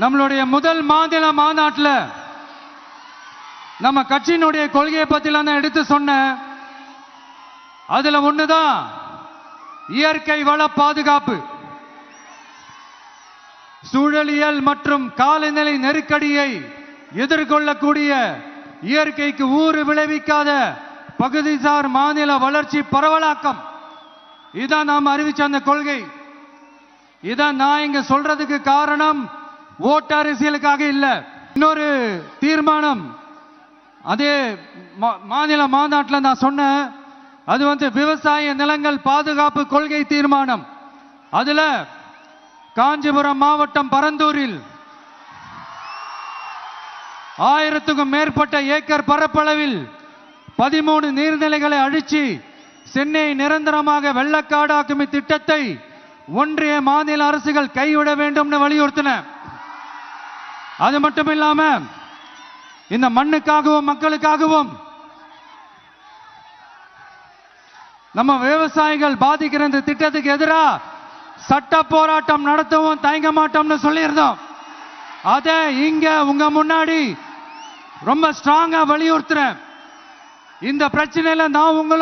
நம்மளுடைய முதல் மாநில மாநாட்டில் நம்ம கட்சியினுடைய கொள்கையை பத்திலாம் நான் எடுத்து சொன்னேன். அதுல ஒண்ணுதான் இயற்கை வள பாதுகாப்பு. சூழலியல் மற்றும் காலநிலை நெருக்கடியை எதிர்கொள்ளக்கூடிய இயற்கைக்கு ஊறு விளைவிக்காத பகுதிசார் மாநில வளர்ச்சி பரவலாக்கம். இதான் நாம் அறிவிச்ச அந்த கொள்கை. இதான் நான் இங்க சொல்றதுக்கு காரணம் ஓட்டு அரசியலுக்காக இல்ல. இன்னொரு தீர்மானம் அதே மாநில மாநாட்டில் நான் சொன்னேன். அது விவசாய நிலங்கள் பாதுகாப்பு கொள்கை தீர்மானம். அதுல காஞ்சிபுரம் மாவட்டம் பரந்தூரில் 1000க்கும் மேற்பட்ட ஏக்கர் பரப்பளவில் 13 நீர்நிலைகளை அழிச்சு சென்னை நிரந்தரமாக வெள்ளக்காடாக்கும் திட்டத்தை ஒன்றிய மாநில அரசுகள் கைவிட வேண்டும் வலியுறுத்தின. அது மட்டும் இல்லாம இந்த மண்ணுக்காகவும் மக்களுக்காகவும் நம்ம விவசாயிகள் பாதிக்கிற இந்த திட்டத்துக்கு எதிராக சட்ட போராட்டம் நடத்தவும் தயங்க மாட்டோம்னு சொல்லியிருந்தோம். அதை இங்க உங்க முன்னாடி ரொம்ப ஸ்ட்ராங்கா வலியுறுத்துறேன். இந்த பிரச்சனையில நான் உங்களோட